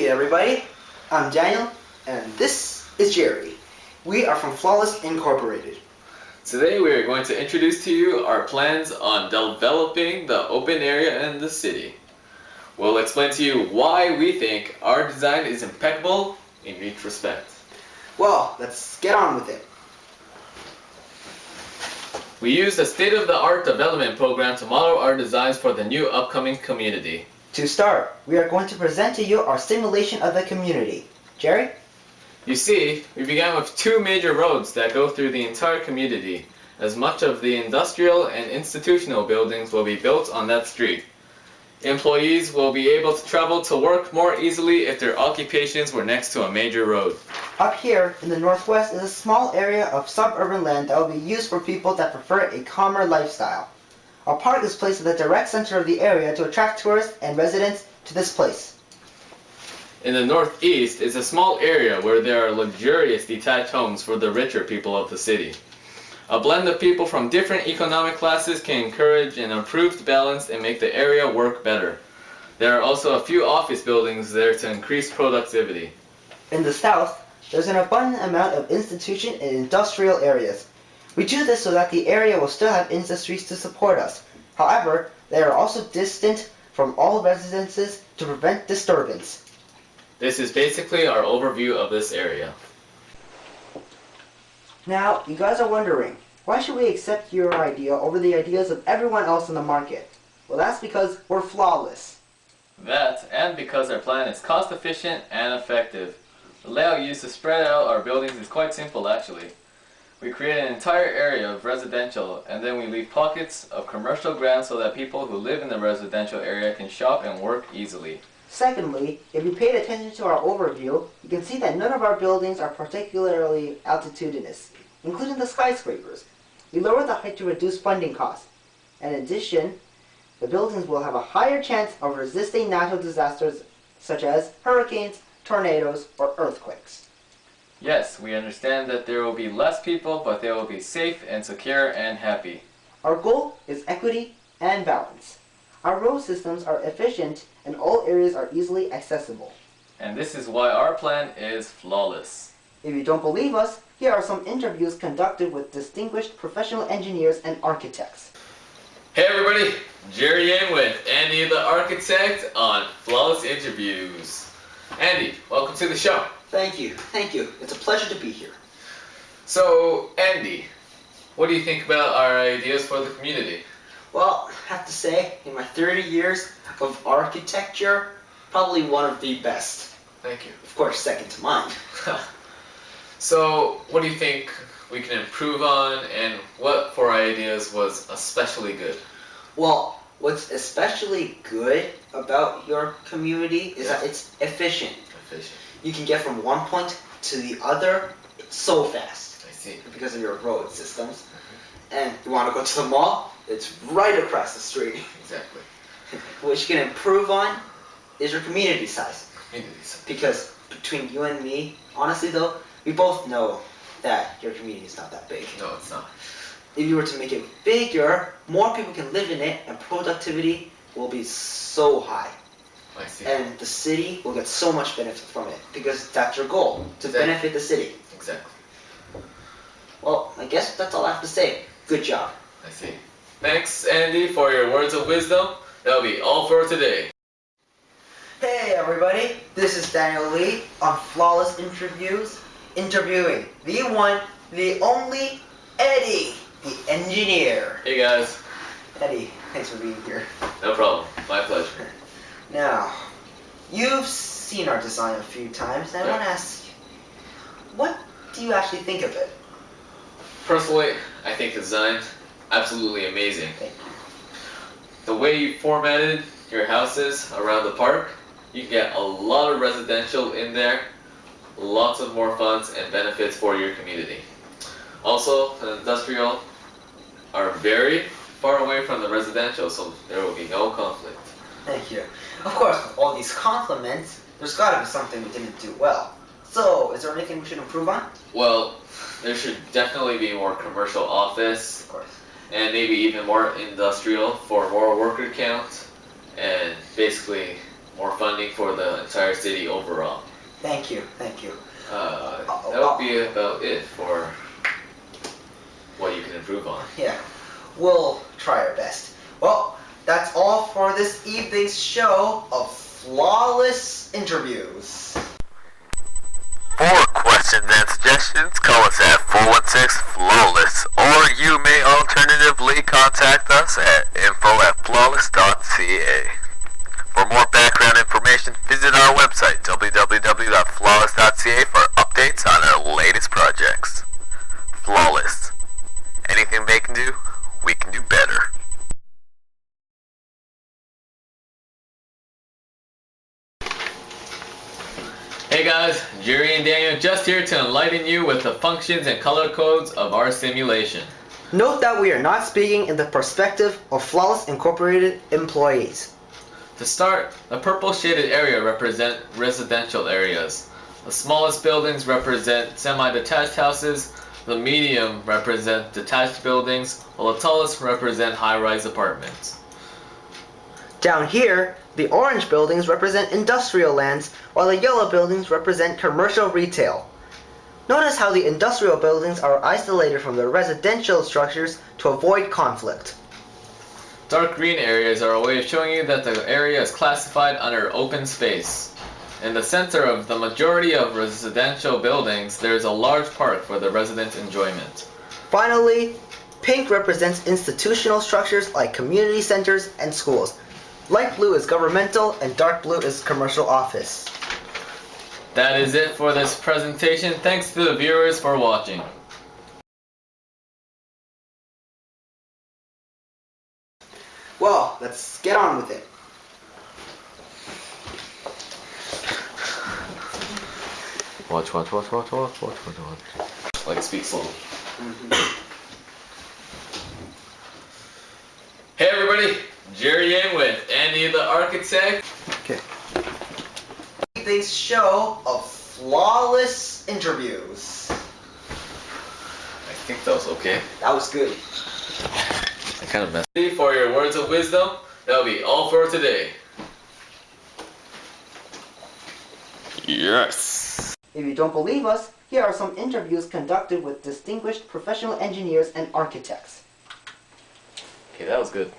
Hey everybody, I'm Daniel, and this is Jerry. We are from Flawless Incorporated. Today we are going to introduce to you our plans on developing the open area in the city. We'll explain to you why we think our design is impeccable in each respect. Well, let's get on with it. We used a state-of-the-art development program to model our designs for the new upcoming community. To start, we are going to present to you our simulation of the community. Jerry? You see, we began with two major roads that go through the entire community, as much of the industrial and institutional buildings will be built on that street. Employees will be able to travel to work more easily if their occupations were next to a major road. Up here in the northwest is a small area of suburban land that will be used for people that prefer a calmer lifestyle. Our park is placed in the direct center of the area to attract tourists and residents to this place. In the northeast is a small area where there are luxurious detached homes for the richer people of the city. A blend of people from different economic classes can encourage an improved balance and make the area work better. There are also a few office buildings there to increase productivity. In the south, there's an abundant amount of institution and industrial areas. We do this so that the area will still have industries to support us. However, they are also distant from all residences to prevent disturbance. This is basically our overview of this area. Now, you guys are wondering, why should we accept your idea over the ideas of everyone else in the market? Well, that's because we're flawless. That, and because our plan is cost efficient and effective. The layout used to spread out our buildings is quite simple actually. We create an entire area of residential, and then we leave pockets of commercial ground so that people who live in the residential area can shop and work easily. Secondly, if you paid attention to our overview, you can see that none of our buildings are particularly altitudinous, including the skyscrapers. We lowered the height to reduce funding costs. In addition, the buildings will have a higher chance of resisting natural disasters such as hurricanes, tornadoes, or earthquakes. Yes, we understand that there will be less people, but they will be safe and secure and happy. Our goal is equity and balance. Our road systems are efficient and all areas are easily accessible. And this is why our plan is flawless. If you don't believe us, here are some interviews conducted with distinguished professional engineers and architects. Hey everybody, Jerry Yang with Andy the Architect on Flawless Interviews. Andy, welcome to the show. Thank you. It's a pleasure to be here. So, Andy, what do you think about our ideas for the community? Well, I have to say, in my 30 years of architecture, probably one of the best. Thank you. Of course, second to mine. So, what do you think we can improve on, and what for our ideas was especially good? Well, what's especially good about your community is that it's efficient. You can get from one point to the other so fast. I see. Because of your road systems. And you want to go to the mall, it's right across the street. Exactly. What you can improve on is your community size. Community size. Because between you and me, honestly though, we both know that your community is not that big. No, it's not. If you were to make it bigger, more people can live in it and productivity will be so high. I see. And the city will get so much benefit from it because that's your goal, to benefit the city. Exactly. Well, I guess that's all I have to say. Good job. I see. Thanks, Andy, for your words of wisdom. That'll be all for today. Hey everybody, this is Daniel Lee on Flawless Interviews, interviewing the one, the only Eddie, the engineer. Hey guys. Eddie, thanks for being here. No problem. My pleasure. Now, you've seen our design a few times, and I want to ask you, what do you actually think of it? Personally, I think the design absolutely amazing. Thank you. The way you formatted your houses around the park, you can get a lot of residential in there, lots of more funds and benefits for your community. Also, the industrial are very far away from the residential, so there will be no conflict. Thank you. Of course, with all these compliments, there's got to be something we didn't do well. So, is there anything we should improve on? Well, there should definitely be more commercial office, Of course. and maybe even more industrial for more worker count, and basically more funding for the entire city overall. Thank you, thank you. That would be about it for what you can improve on. Yeah, we'll try our best. Well, that's all for this evening's show of Flawless Interviews. For questions and suggestions, call us at 416-FLAWLESS, or you may alternatively contact us at info@flawless.ca. For more background information, visit our website, www.flawless.ca, for updates on our latest projects. Flawless. Anything they can do, we can do better. Hey guys, Jerry and Daniel just here to enlighten you with the functions and color codes of our simulation. Note that we are not speaking in the perspective of Flawless Incorporated employees. To start, the purple shaded area represent residential areas. The smallest buildings represent semi-detached houses, the medium represent detached buildings, while the tallest represent high-rise apartments. Down here, the orange buildings represent industrial lands, while the yellow buildings represent commercial retail. Notice how the industrial buildings are isolated from the residential structures to avoid conflict. Dark green areas are a way of showing you that the area is classified under open space. In the center of the majority of residential buildings, there is a large park for the resident enjoyment. Finally, pink represents institutional structures like community centers and schools. Light blue is governmental and dark blue is commercial office. That is it for this presentation. Thanks to the viewers for watching. Well, let's get on with it. Watch. Like, speak slowly. Hey everybody, Jerry in with Andy the Architect. Okay. Today's show of Flawless Interviews. I think that was okay. That was good. I kind of messed up. For your words of wisdom, that'll be all for today. Yes. If you don't believe us, here are some interviews conducted with distinguished professional engineers and architects. Okay, that was good.